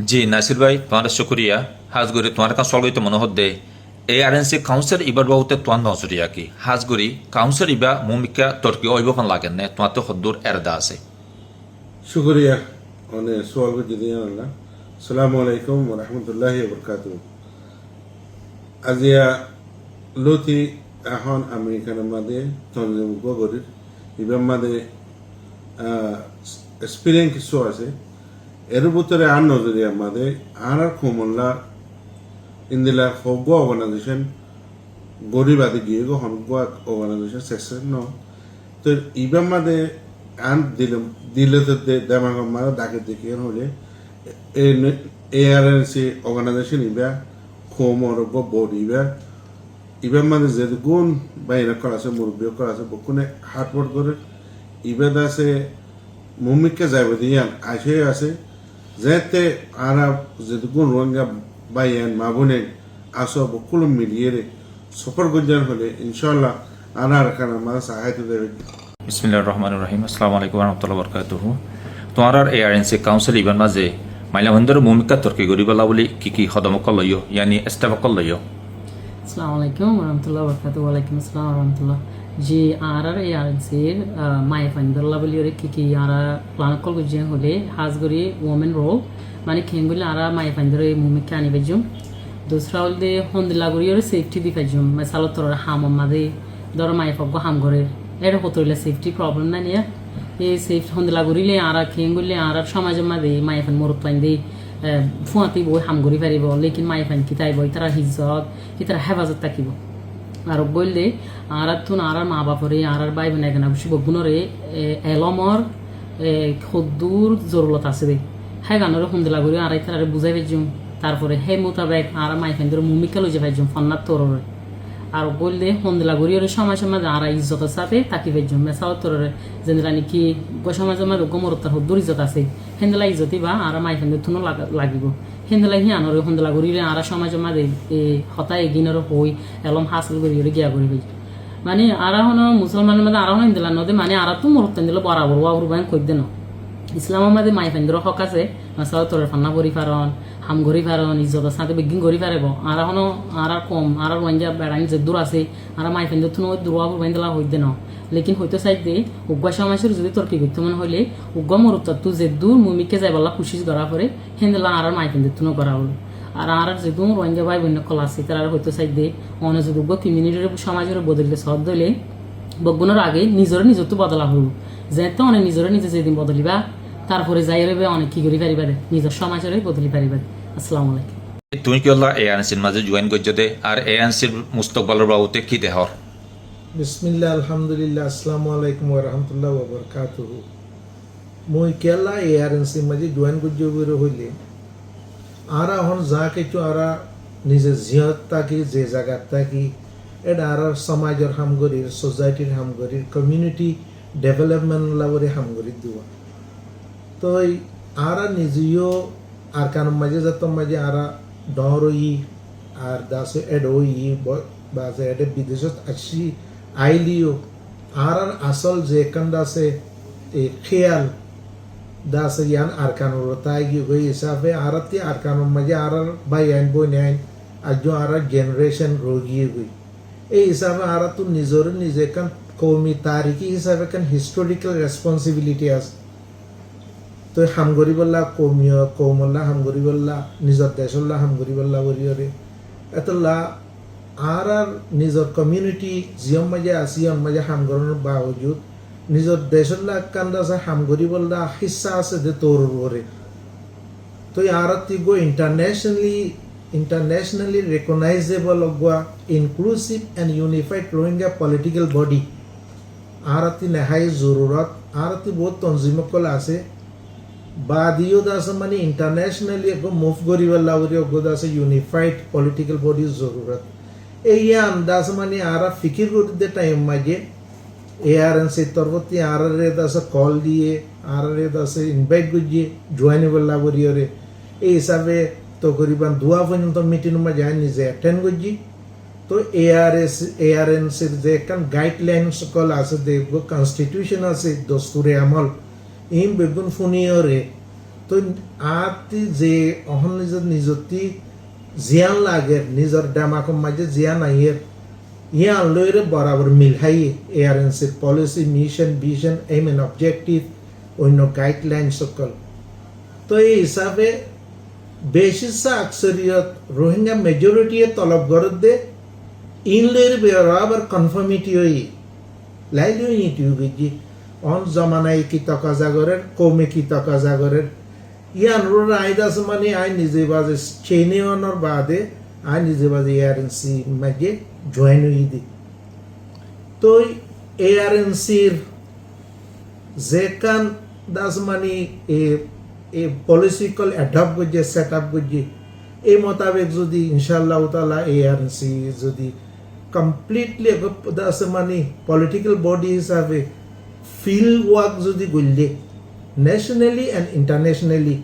জি নাসির ভাই তোমার শুক্রিয়া হাজগুড়ি তোমার কাছে সলগইতে মনে হদ্দে ARNC কাউন্সিল ইবার বাহুতে তোমার নজরিয়া কি হাজগুড়ি কাউন্সিল ইবা মুমিকা তর্কি অইবখান লাগেন নে তোমার তো হদ্দুর এরদা আছে শুক্রিয়া অনেক সোয়াল করছি দিয়ে আল্লাহ সালামু আলাইকুম রহমতুল্লাহি বরকাতুহ আজিয়া লতি এখন আমি এখানে মাদে তঞ্জিম গরির ইবার মাদে এক্সপিরিয়েন্স কিছু আছে এর ভিতরে আর নজরিয়া মাদে আর কুমল্লা ইন্দিলা হব অর্গানাইজেশন গরিব আদি গিয়ে গো হনগ অর্গানাইজেশন সেকশন ন তো ইবার মাদে আন দিলে তো দেমাগ মারা ডাকে দেখি হলে ARNC অর্গানাইজেশন ইবা খোমর বডি ইবা মানে যে গুণ বাইরে করা আছে মুরব্বী করা আছে বকুনে হাটপট করে ইবাদ আছে মুমিককে যাইবে দিয়ান আসে আছে যেতে আরা যে গুণ রঙা বাইয়ান মাবুনে আসো বকুল মিলিয়ে সফর গুঞ্জান হলে ইনশাল্লাহ আনার খানা মারা সাহায্য দেবে বিসমিল্লাহির রহমানির রহিম আসসালামু আলাইকুম ওয়া রাহমাতুল্লাহি ওয়া বারাকাতুহু তোমার আর ARNC কাউন্সিল ইবান মাঝে মাইলা বন্ধর মুমিকা তর্কি গরিবালা বলি কি হদমকল লইও ইয়ানি এস্তাবকল লইও আসসালামু আলাইকুম ওরহমতুল্লাহ বরকাত ওয়ালাইকুম আসসালাম রহমতুল্লাহ জি আর ARNC মাই ফাইন্দাল্লাহ বলি ওরে কি আর প্ল্যান কল গুজিয়া হলে হাজগরি ওমেন রোল মানে খেঙ্গুলি আর মাই ফাইন্দারে মুমিকা আনি বেজুম দুসরা হলে হন্দিলা গরি ওরে সেফটি দি ফাইজুম মাসালত তোর হাম মাদে ধর মাই ফগ হাম ঘরে এর হতইলে সেফটি প্রবলেম না নিয়া এই সেফ হন্দিলা গরিলে আর খেঙ্গুলি আর সমাজের মাদে মাই ফাইন মরত পাইন দে ফুয়াতি বই হাম ঘুরি পারিব লেকিন মাই ফাইন কিতাই বই তারা হিজত কি তারা হেফাজত থাকিব আর বললে আর তুন আর মা বাপরে আর বাই বোন এখানে বসে বগুণরে এলমর খদ্দুর জরুরত আছে দে হ্যাঁ গানের হন্দিলা গরি আর তারা বুঝাই পাইজুম তারপরে হে মোতাবেক আর মাই ফাইন ধরে মুমিকা লই যে পাইজুম ফন্নার তোররে আর বললে হন্দিলা গরি ওর সমাজের মাঝে আর ইজ্জতের সাথে তাকি পাইজুম মেসাও তোররে যেন নাকি সমাজের মাঝে গমরতার হদ্দুর ইজ্জত আছে হেন্দলা ইজ্জতি বা আর মাই ফাইন থুনো লাগিব হেন্দলা হি আনরে হন্দিলা গরিলে আর সমাজের মাঝে হতা এগিনর হই এলম হাসিল করি গিয়া করি পাই মানে আর হন মুসলমানের মাঝে আর হন হিন্দলা নদে মানে আর তো মরতেন দিল বরাবর ওয়াবর বাই কই দেন ইসলামের মাঝে মাই ফাইন হক আছে মেসাও তোর ফান্না করি পারন হাম ঘড়ি পারন ইজ্জতের সাথে বেগিন ঘড়ি পারেব আর হনো আর কম আর ওয়াঞ্জা বেড়াইন যে দূর আছে আর মাই ফেন থুনো দূর বাইন্দলা হইতে ন লেকিন হইতো চাই দে উগ্গা সমাজের যদি তর্কি করতে মনে হইলে উগ্গা মরুত তু যে দূর মুমিকে যাই বলা খুশি করা পরে হেন্দলা আর মাই ফেন থুনো করা হলো আর যে দূর ওয়াঞ্জা ভাই বোন কল আছে তারা হইতো চাই দে অন্য যদি উগ্গা কমিউনিটির সমাজের বদললে সদ দলে বগুনের আগে নিজের তো বদলা হল যেহেতু অনেক নিজে যেদিন বদলিবা তারপরে যাই রবে অনেক কি করি পারিবারে নিজের সমাজের বদলি পারিবারে আসসালামু আলাইকুম তুমি কি আল্লাহ ARNCর মাঝে জয়েন করছো দে আর ARNCর মুস্তকবালের বাহুতে কি দেহর বিসমিল্লাহ আলহামদুলিল্লাহ আসসালামু আলাইকুম ওয়া রাহমাতুল্লাহি ওয়া বারাকাতুহু মই কেলা ARNC মাঝে জয়েন করছো বলে হইলে আর এখন যা কিছু আর নিজে জিয়ত থাকি যে জায়গা থাকি এটা আর সমাজের হামগরির সোসাইটির হামগরির কমিউনিটি ডেভেলপমেন্ট লাভরে হামগরি দেওয়া তো আর নিজেও আর কান মাঝে যত মাঝে আর ডরই আর দাসে এডই বা যে এডে বিদেশত আসি আইলিও আর আসল যে কান দাসে এই খেয়াল দাসে ইয়ান আর কান রতাই গই হিসাবে আরতি আর কান মাঝে আর বাই আইন বই নেন আজ আর জেনারেশন রোগী গই এই হিসাবে আর তো নিজে কান কৌমি তারিখি হিসাবে কান হিস্টোরিক্যাল রেসপন্সিবিলিটি আছে তো হামগরি বললা কৌমল্লা হামগরি বললা নিজের দেশল্লা হামগরি বললা বরিয়রে এতলা আর নিজের কমিউনিটি জিয়ম মাঝে আসিয়ম মাঝে হামগরনের বাবজুদ নিজের দেশল্লা কান্দা আছে হামগরি বললা হিস্সা আছে যে তোর ওরে তো আর গো internationally recognizable ogwa inclusive and unified Rohingya political body আরতি নেহাই জরুরত আরতি বহুত তনজিমকল আছে বাদিও দাস মানে ইন্টারন্যাশনালি একো মুভ করিবাল্লা ওরে ওগো দাস ইউনিফাইড পলিটিক্যাল বডির জরুরত এই আন্দাজ মানে আর ফিকির করতে টাইম মাঝে ARNC তরবতি আর রে দাস কল দিয়ে আর রে দাস ইনভাইট করিয়ে জয়েন বল্লা বরিয়রে এই হিসাবে তো করিবান দুয়া পর্যন্ত মিটিং মাঝে নিজে অ্যাটেন্ড করি তো ARNC যে একটা গাইডলাইন সকল আছে দেখবো কনস্টিটিউশন আছে দস্তুরে আমল ইম বেগুন ফুনিয়রে তো তো আতি যে অহন নিজের নিজতি জিয়ান লাগে নিজের ডামাকম মাঝে জিয়ান আইয়ের ইয়ান লইরে বরাবর মিলহাই এআরএনসির policy mission vision aim and objective অন্য গাইডলাইন সকল তো এই হিসাবে বেশিসা আকসরিয়ত রোহিঙ্গা মেজরিটি তলব গরদ দে ইনলের বরাবর কনফার্মিটি হই লাইলিও ইউটিউবে অন জমানায় কি তকাজাগরের কৌমে কি তকাজাগরের ইয়ান রোড আইদাস মানে আই নিজে বাজে চেনে অনর বাদে আই নিজে বাজে এআরএনসি মাঝে জয়েন হই দি তো এআরএনসির যেকান দাস মানে এ পলিটিক্যাল অ্যাডপ্ট করছে সেট আপ করছে এই মোতাবেক যদি ইনশাআল্লাহ তাআলা এআরএনসি যদি কমপ্লিটলি দাস মানে পলিটিক্যাল বডি হিসাবে ফিল্ড ওয়ার্ক যদি করলে ন্যাশনালি অ্যান্ড ইন্টারন্যাশনালি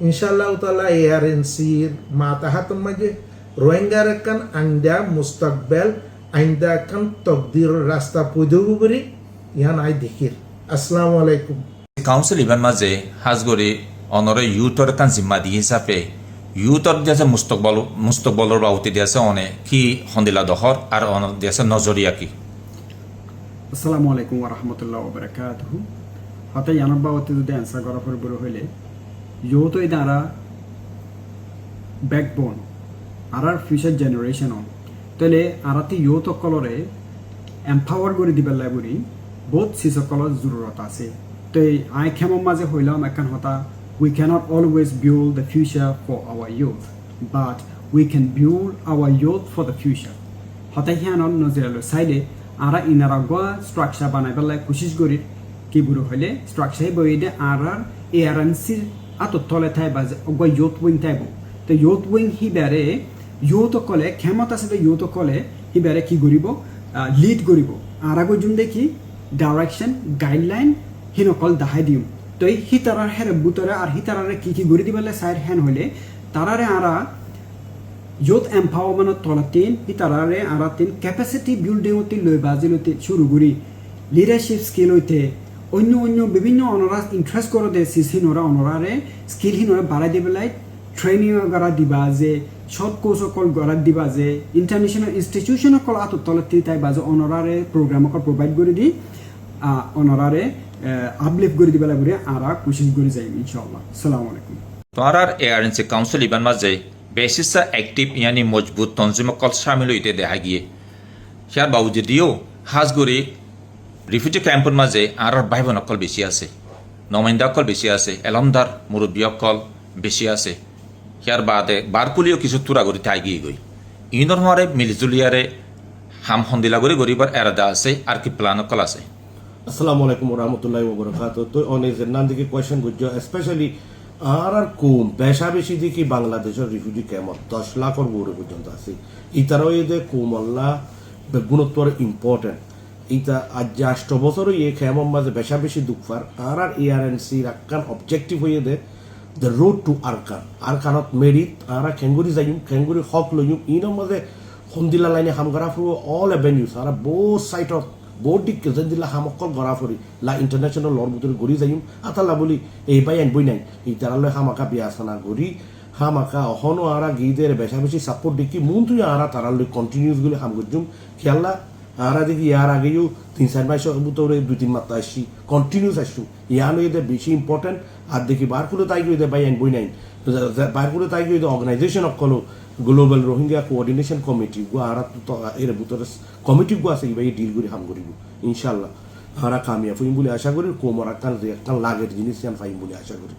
ইনশাআল্লাহ তাআলা এআরএনসির মাতাহাতের মাঝে রোহিঙ্গার কান আইন্দা মুস্তাকবেল আইন্দা কান তকদির রাস্তা পদগুবরি ইয়ান আই দেখির আসসালামু আলাইকুম কাউন্সিল ইভেন মাঝে হাজগরি অনরে ইউথর কান জিম্মাদি হিসাবে ইউথর দিয়েছে মুস্তকবলর বাউতি দিয়েছে অনে কি হন্দিলা দহর আর অন দিয়েছে নজরিয়া কি আসসালামু আলাইকুম ওয়া রাহমাতুল্লাহি ওয়া বারাকাতুহু হাতে ইয়ানব বাবতে যদি অ্যান্সার করা পড়বে হইলে ইউতই দ্বারা ব্যাকবোন আর ফিউচার জেনারেশন তাহলে আরাতি ইউথ কলরে এম্পাওয়ার করে দিবার লাগি বহুত সিসকলৰ জরুরত আছে তো আই খেমৰ মাঝে হইলাম এখন হতা we cannot always build the future for our youth but we can build our youth for the future হতা হিয়ানন নজরালো সাইডে আরা ইনারাগোয়া স্ট্রাকচার বানাইবেলায় কোশিশ করি কি বুড়ো হইলে স্ট্রাকচার বইদে আর এআরএনসির আতর তলে থাই বাজে অগা ইউথ উইং থাইব তো ইউথ উইং হিবারে ইউথ কলে ক্ষমতা আছে ইউথ কলে হিবারে কি করিব লিড করিব আর আগো যোন দেখি ডাইরেকশন গাইডলাইন হিনকল দাহাই দিম তো হিতারার হেরে বুতরে আর হিতারারে কি গড়ি দিবেলে সাইড হ্যান হইলে তারারে আরা youth empowerment tolatin hitarare aratin capacity building oti loi bajilote shuru guri leadership skill hoite onyo bibhinno onoras interest koro de sisinora onorare skill hinora barai debelai training gara diba je short course kol gara diba je international institution kol ato tolati tai bajo onorare program kol provide gori di onorare uplift gori dibela guri ara koshish gori jai inshallah assalamu alaikum তোমার এআরএনসি council even মাঝে বেশিসা active ইয়ানি মজবুত তঞ্জিম call সামিল হইতে দেখা গিয়ে here বাউজুদিও Hajguri refugee ক্যাম্পের মাঝে আর ভাই বোন অকল বেশি আছে নমাইন্দা অকল বেশি আছে এলমদার মুরব্বী অকল বেশি আছে হিয়ার বাদে বারকুলিও কিছু তুরা গড়ি তাই গিয়ে গই ইনর হওয়ারে মিলিজুলিয়ারে হাম হন্দিলা গড়ি গরিবার এরাদা আছে আর কি প্ল্যান অকল আছে আসসালামু আলাইকুম রহমতুল্লাহ ওবরাকাতুহু তো অনেক নাম দিকে কোয়েশ্চেন করছো স্পেশালি আর কম পেশা বেশি দেখি বাংলাদেশের রিফিউজি ক্যাম্প 10 লাখর বড় পর্যন্ত আছে ইতারাও এদের কোমল্লা গুণত্বর ইম্পর্টেন্ট ইতা আজ 8 বছরও এই ক্যাম্পের মাঝে পেশা বেশি দুঃখার আর এআরএনসি রাখান অবজেক্টিভ হয়ে দে দ্য রোড টু আরকানত মেরিট আর খেঙ্গুরি যাইম খেঙ্গুরি হক লইম ইনোর মাঝে হন্দিলা লাইনে হামগারা ফুরো অল এভেনিউস আর বোথ সাইড অফ বহুত দিক যেন দিলা হামকল গড়া ফুরি লা ইন্টারন্যাশনাল লর ভিতরে গড়ি যাইম আতালা বলি এই বাই আনবই নাই এই তারালে হামাকা বিয়াসানা গড়ি হামাকা অহনো আরা গিদের বেশা বেশি সাপোর্ট দেখি মন তুই আরা তারালে কন্টিনিউস গুলি হাম গজুম খেলা আরা দেখি ইয়ার আগেও 3-4 মাস ভিতরে 2-3 মাস আসছি কন্টিনিউস আসছু ইয়ানো এদের বেশি ইম্পর্টেন্ট আর দেখি বারকুলো তাই গিয়ে বাই আনবই নাই বারকুলো তাই গিয়ে অর্গানাইজেশন অকলো গ্লোবাল রোহিঙ্গা কোঅর্ডিনেশন কমিটি গো আর এর ভিতরে কমিটি গো আছে এই ডিল করে হাম করিব ইনশাআল্লাহ আর কামিয়াব হইম বলে আশা করি কোমরা কান যে একটা লাগের জিনিস জান পাইম বলে আশা করি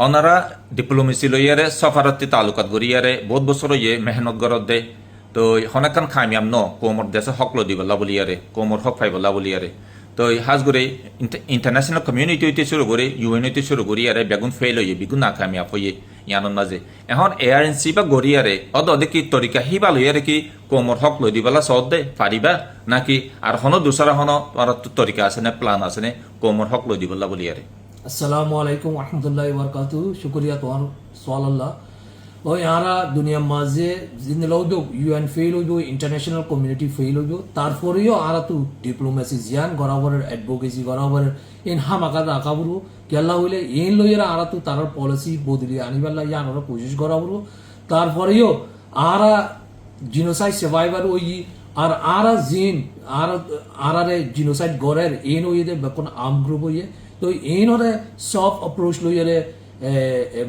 অনারা ডিপ্লোমেসি লইয়ারে সফারতি তালুকাত গরিয়ারে বহুত বছর ইয়ে মেহনত গরত দে তো হনাকান খামিয়াম ন কোমর দেশে হকলো দিবলা বলিয়ারে কোমর হক ফাইবলা বলিয়ারে তো হাজগুড়ি ইন্টারন্যাশনাল কমিউনিটি হইতে শুরু করে ইউএন হইতে শুরু করিয়ারে বেগুন ফেল হইয়ে বেগুন না কামিয়াব হইয়ে ইয়ানোর মাঝে এখন এআরএনসি বা গড়িয়ারে অদি তরিকা হিবা লইয়ারে কি কোমর হক লই দিবলা সদ দে পারিবা নাকি আর হনো দুসরা হনো তোমার তরিকা আছে না প্ল্যান আছে না কোমর হক লই দিবলা বলিয়ারে আসসালামু আলাইকুম ওয়া রাহমাতুল্লাহি ওয়া বারাকাতুহু শুকরিয়া তোমার সুবহানাল্লাহ ওই আরা দুনিয়ার মাঝে জিন্দে লইব ইউএন ফেল হইব ইন্টারন্যাশনাল কমিউনিটি ফেল হইব তারপরেও আরা তো ডিপ্লোমেসি জিয়ান গরাবরের অ্যাডভোকেসি গরাবরের ইন হামাকা রাখাবরু কেলা হইলে ইন লইয়েরা আরা তো তার পলিসি বদলি আনিবার ইয়ান ওরা কোশিশ গরাবরু তারপরেও আরা জিনোসাইড সার্ভাইভার ওই আর আরা জিন আরারে জিনোসাইড গরের এন ওইদে বেকন আর্ম গ্রুপ হইয়ে তো এন ওরে সফট অ্যাপ্রোচ লইয়ারে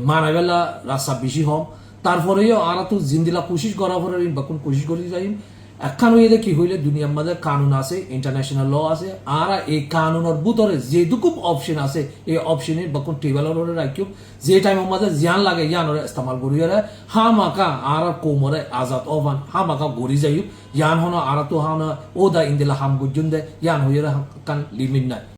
মানাবেলা রাস্তা বেশি হম তারপরেও আরা তো জিন্দিলা কোশিশ করা পরে বেকন কোশিশ করি যাইম একখান হইয়ে কি হইলে দুনিয়ার মধ্যে কানুন আছে ইন্টারন্যাশনাল ল আছে আর এই কানুনের ভিতরে যেটুকু অপশন আছে এই অপশনে বেকন টেবলের রাখিও যে টাইম আমাদের জিয়ান লাগে ইয়ানরে ইস্তেমাল করি হামাকা আর কোমরে আজাদ ওভান হামাকা গড়ি যাইও ইয়ান হন আর তো হানা ওদা ইন্দিলা হাম গুজুন দে ইয়ান হইয়ে কান লিমিট নাই